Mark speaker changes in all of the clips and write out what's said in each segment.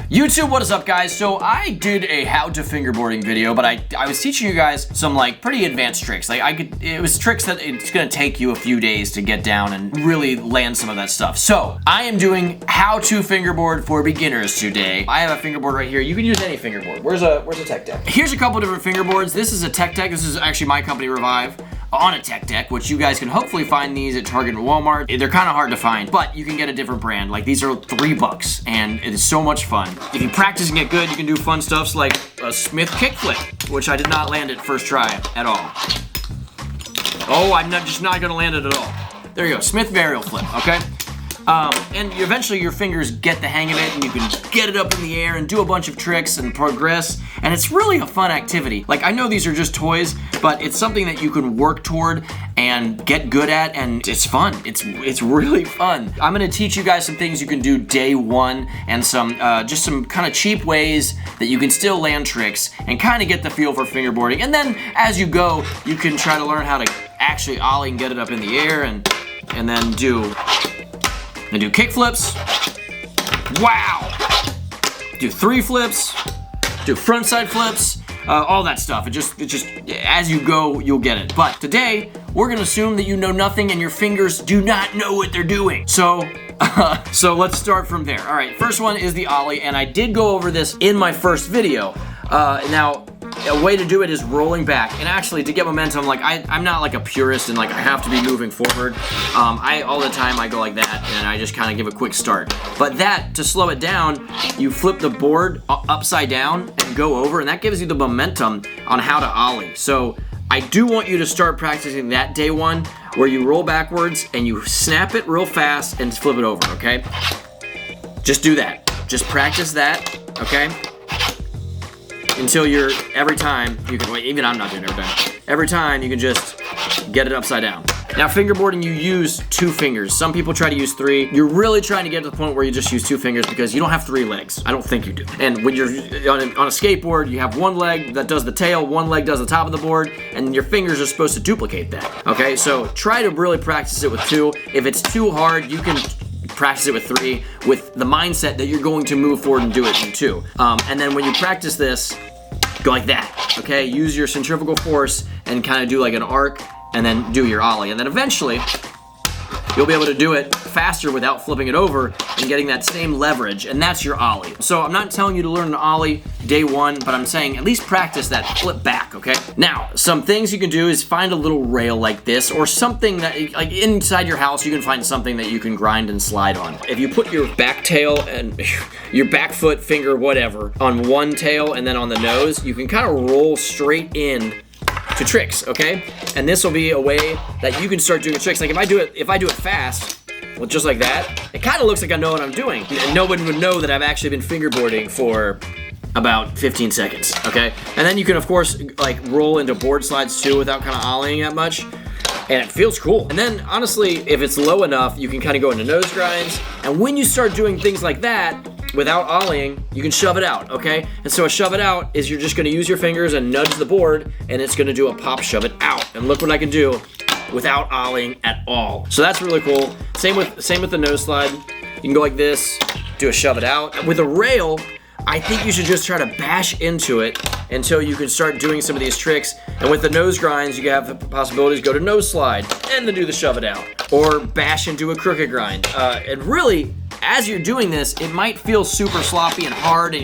Speaker 1: YouTube, what is up, guys? So I did a how to fingerboarding video, but I was teaching you guys some like pretty advanced tricks. Like it was tricks that it's gonna take you a few days to get down and really land some of that stuff. So I am doing how to fingerboard for beginners today. I have a fingerboard right here. You can use any fingerboard. Where's a tech deck? Here's a couple different fingerboards. This is a tech deck. This is actually my company, Revive, on a tech deck, which you guys can hopefully find these at Target and Walmart. They're kind of hard to find, but you can get a different brand. Like these are $3 and it is so much fun. If you practice and get good, you can do fun stuffs like a Smith kickflip, which I did not land it first try at all. Oh, I'm just not gonna land it at all. There you go, Smith varial flip, okay? And eventually your fingers get the hang of it and you can get it up in the air and do a bunch of tricks and progress, and it's really a fun activity. Like, I know these are just toys, but it's something that you can work toward and get good at, and it's fun. It's really fun. I'm gonna teach you guys some things you can do day one and some just some kind of cheap ways that you can still land tricks and kind of get the feel for fingerboarding. And then as you go, you can try to learn how to actually ollie and get it up in the air and then do kick flips. Wow. Do 3 flips. Do front side flips. All that stuff. It just as you go, you'll get it. But today, we're gonna assume that you know nothing and your fingers do not know what they're doing. So let's start from there. All right, first one is the ollie, and I did go over this in my first video. Now, a way to do it is rolling back, and actually to get momentum, like I'm not like a purist and like I have to be moving forward. All the time I go like that and I just kind of give a quick start. But that, to slow it down, you flip the board upside down and go over, and that gives you the momentum on how to ollie. So I do want you to start practicing that day one, where you roll backwards and you snap it real fast and flip it over, okay? Just do that. Just practice that, okay? Until you're, every time, you can, even I'm not doing it every time. Every time you can just get it upside down. Now fingerboarding, you use 2 fingers. Some people try to use 3. You're really trying to get to the point where you just use 2 fingers because you don't have 3 legs. I don't think you do. And when you're on a skateboard, you have 1 leg that does the tail, 1 leg does the top of the board, and your fingers are supposed to duplicate that, okay? So try to really practice it with 2. If it's too hard, you can practice it with 3 with the mindset that you're going to move forward and do it in 2. And then when you practice this, go like that, okay? Use your centrifugal force and kind of do like an arc and then do your ollie. And then eventually, you'll be able to do it faster without flipping it over and getting that same leverage, and that's your ollie. So I'm not telling you to learn an ollie day one, but I'm saying at least practice that flip back, okay? Now, some things you can do is find a little rail like this, or something that, like inside your house, you can find something that you can grind and slide on. If you put your back tail and your back foot, finger, whatever, on one tail and then on the nose, you can kind of roll straight in to tricks, okay? And this will be a way that you can start doing tricks. Like if I do it fast, well, just like that, it kind of looks like I know what I'm doing. And no one would know that I've actually been fingerboarding for about 15 seconds, okay? And then you can, of course, like roll into board slides too without kind of ollieing that much. And it feels cool. And then, honestly, if it's low enough, you can kind of go into nose grinds. And when you start doing things like that, without ollieing, you can shove it out, okay? And so a shove it out is you're just gonna use your fingers and nudge the board, and it's gonna do a pop shove it out. And look what I can do without ollieing at all. So that's really cool. Same with the nose slide. You can go like this, do a shove it out. With a rail, I think you should just try to bash into it until you can start doing some of these tricks. And with the nose grinds, you have the possibilities go to nose slide and then do the shove it out. Or bash into a crooked grind. And really, as you're doing this, it might feel super sloppy and hard and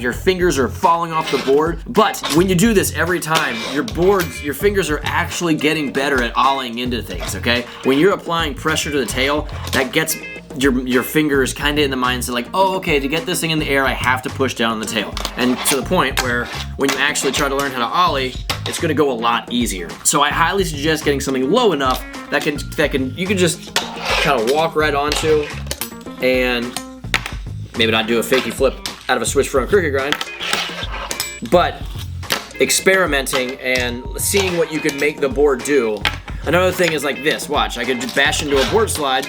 Speaker 1: your fingers are falling off the board. But when you do this every time, your fingers are actually getting better at ollieing into things, okay? When you're applying pressure to the tail, that gets your fingers kind of in the mindset like, oh, okay, to get this thing in the air, I have to push down on the tail. And to the point where when you actually try to learn how to ollie, it's gonna go a lot easier. So I highly suggest getting something low enough that you can just kind of walk right onto and maybe not do a fakey flip out of a switch front crooked grind, but experimenting and seeing what you can make the board do. Another thing is like this, watch, I could bash into a board slide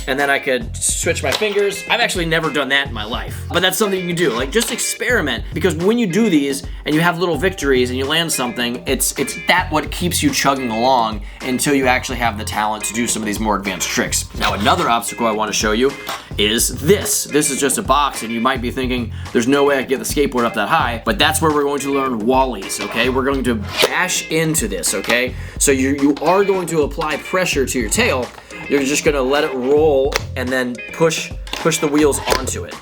Speaker 1: and then I could switch my fingers. I've actually never done that in my life, but that's something you can do. Like, just experiment, because when you do these and you have little victories and you land something, it's that what keeps you chugging along until you actually have the talent to do some of these more advanced tricks. Now, another obstacle I want to show you is this. This is just a box, and you might be thinking, there's no way I can get the skateboard up that high, but that's where we're going to learn wollies, okay? We're going to bash into this, okay? So you are going to apply pressure to your tail. You're just gonna let it roll and then push the wheels onto it.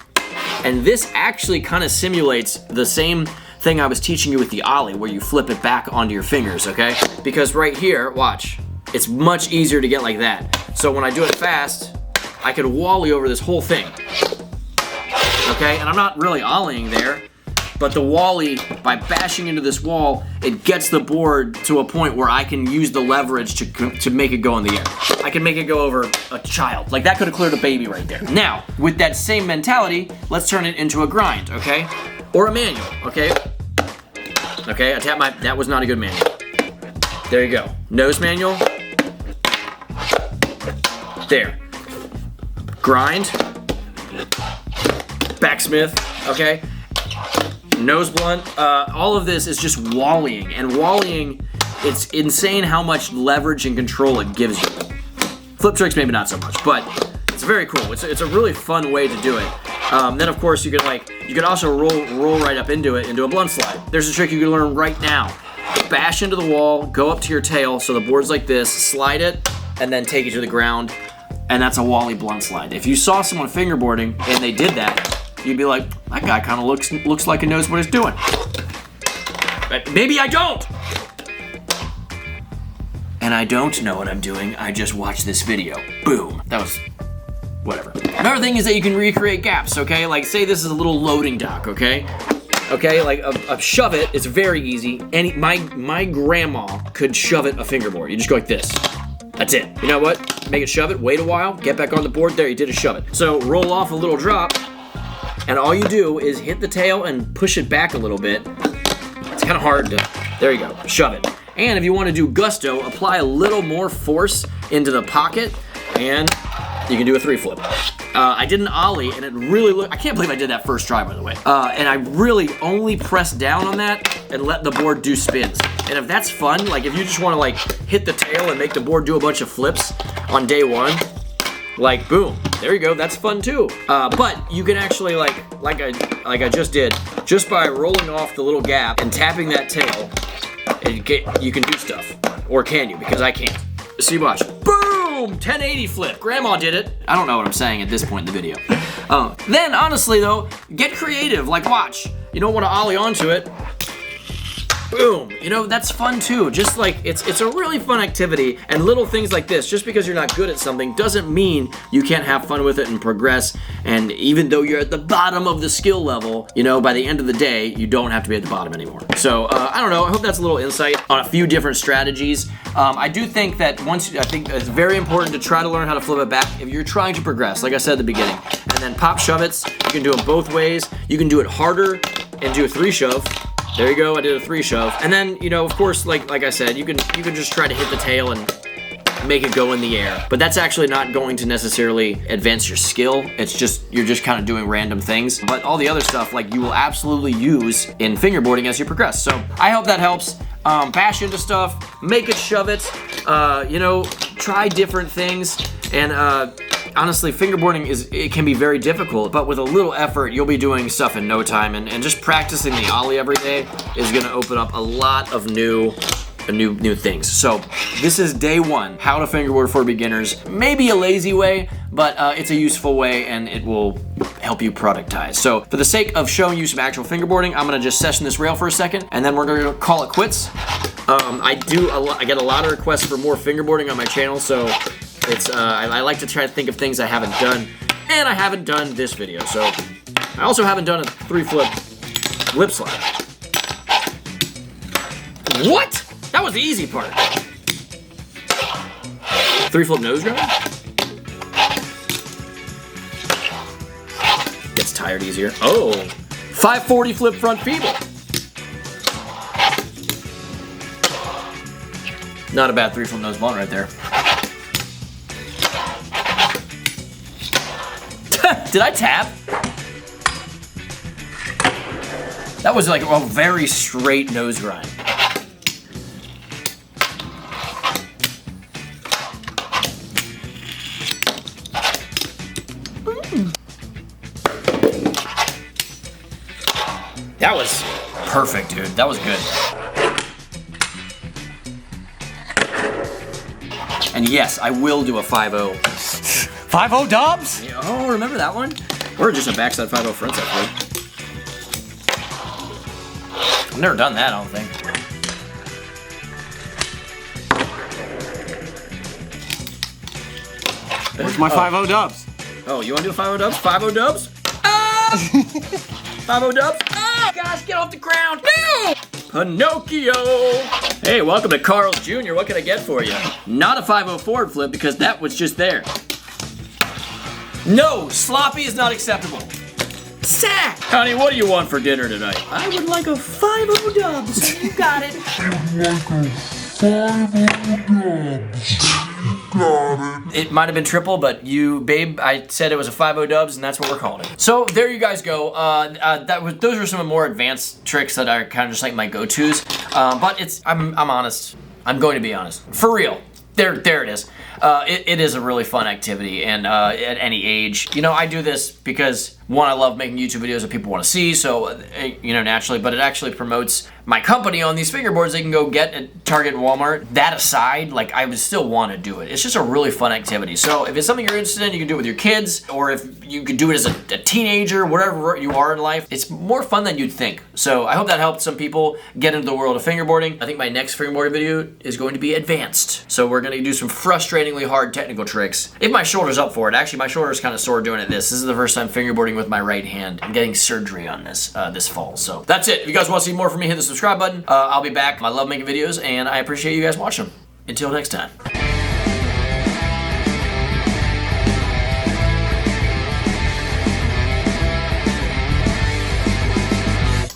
Speaker 1: And this actually kind of simulates the same thing I was teaching you with the Ollie, where you flip it back onto your fingers, okay? Because right here, watch, it's much easier to get like that. So when I do it fast, I could Wally over this whole thing, okay? And I'm not really Ollieing there, but the Wally, by bashing into this wall, it gets the board to a point where I can use the leverage to make it go in the air. I can make it go over a child. Like, that could have cleared a baby right there. Now, with that same mentality, let's turn it into a grind, okay? Or a manual, okay? Okay, I tapped that was not a good manual. There you go. Nose manual. There. Grind. Backsmith, okay? Nose blunt. All of this is just wallying, and wallying, it's insane how much leverage and control it gives you. Flip tricks maybe not so much, but it's very cool. It's a really fun way to do it. Then of course you could also roll right up into it, into a blunt slide. There's a trick you can learn right now. Bash into the wall, go up to your tail, so the board's like this, slide it, and then take it to the ground, and that's a Wally blunt slide. If you saw someone fingerboarding and they did that, you'd be like, that guy kind of looks like he knows what he's doing. But maybe I don't. And I don't know what I'm doing. I just watched this video. Boom. That was whatever. Another thing is that you can recreate gaps, okay? Like, say this is a little loading dock, okay? Okay, like a shove it is very easy. My grandma could shove it a fingerboard. You just go like this. That's it. You know what? Make it shove it, wait a while, get back on the board. There, you did a shove it. So roll off a little drop, and all you do is hit the tail and push it back a little bit. It's kind of hard to, there you go, shove it. And if you want to do gusto, apply a little more force into the pocket, and you can do a 3-flip. I did an Ollie, and it really looked, I can't believe I did that first try, by the way. And I really only pressed down on that and let the board do spins. And if that's fun, like if you just want to like hit the tail and make the board do a bunch of flips on day one, like boom, there you go, that's fun too. But you can actually like I just did, just by rolling off the little gap and tapping that tail, you can do stuff. Or can you? Because I can't. See, watch. Boom! 1080 flip. Grandma did it. I don't know what I'm saying at this point in the video. Then, honestly though, get creative. Like, watch. You don't want to Ollie onto it. Boom. You know, that's fun too. Just like, it's a really fun activity, and little things like this, just because you're not good at something doesn't mean you can't have fun with it and progress. And even though you're at the bottom of the skill level, you know, by the end of the day, you don't have to be at the bottom anymore. So, I don't know. I hope that's a little insight on a few different strategies. I do think that I think it's very important to try to learn how to flip it back if you're trying to progress, like I said at the beginning. And then pop shove-its, you can do them both ways. You can do it harder and do a 3-shove. There you go, I did a 3-shove. And then, you know, of course, like I said, you can just try to hit the tail and make it go in the air. But that's actually not going to necessarily advance your skill. It's just, you're just kind of doing random things. But all the other stuff, like, you will absolutely use in fingerboarding as you progress. So I hope that helps. Bash into stuff, make it, shove it, you know, try different things. And honestly, fingerboarding it can be very difficult, but with a little effort, you'll be doing stuff in no time. And just practicing the Ollie every day is gonna open up a lot of new things. So this is day 1, how to fingerboard for beginners. Maybe a lazy way, but it's a useful way, and it will help you productize. So for the sake of showing you some actual fingerboarding, I'm gonna just session this rail for a second, and then we're gonna call it quits. I get a lot of requests for more fingerboarding on my channel, so it's I like to try to think of things I haven't done, and I haven't done this video. So I also haven't done a 3-flip lip slide. What? That was the easy part. 3-flip nose grind? Gets tired easier. Oh, 540 flip front feeble. Not a bad 3-flip nose blunt right there. Did I tap? That was like a very straight nose grind. That was perfect, dude. That was good. And yes, I will do a 5-0.
Speaker 2: 5-0 dubs?
Speaker 1: Yeah, oh, remember that one? Or just a backside 5-0 frontside flip. I've never done that, I don't think.
Speaker 2: Where's my 5-0 dubs?
Speaker 1: Oh, you want to do a 5-0 dubs? 5-0 dubs? Ah! 5-0 dubs? Ah! Gosh, get off the ground! No! Pinocchio! Hey, welcome to Carl's Jr. What can I get for you? Not a 5-0 forward flip because that was just there. No, sloppy is not acceptable. Sack! Honey, what do you want for dinner tonight? I would like a 5-0 dubs. You got it. It might have been triple, but you, babe, I said it was a 5-0 dubs, and that's what we're calling it. So there you guys go. Those were some more advanced tricks that are kind of just like my go-tos. But I'm honest. I'm going to be honest. For real. There it is. It is a really fun activity, and at any age. You know, I do this because, one, I love making YouTube videos that people want to see, so, you know, naturally, but it actually promotes my company on these fingerboards they can go get at Target and Walmart. That aside, like, I would still want to do it. It's just a really fun activity. So if it's something you're interested in, you can do it with your kids, or if you could do it as a teenager, whatever you are in life, it's more fun than you'd think. So I hope that helped some people get into the world of fingerboarding. I think my next fingerboarding video is going to be advanced. So we're going to do some frustratingly hard technical tricks. If my shoulder's up for it. Actually, my shoulder's kind of sore doing it. This is the first time fingerboarding with my right hand. I'm getting surgery on this this fall. So that's it. If you guys want to see more from me, hit the subscribe button. I'll be back. I love making videos, and I appreciate you guys watching them. Until next time.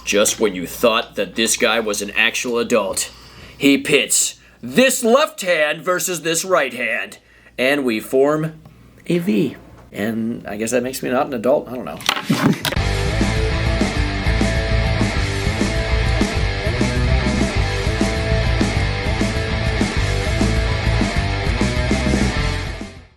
Speaker 1: Just when you thought that this guy was an actual adult, he pits this left hand versus this right hand, and we form a V. And I guess that makes me not an adult. I don't know.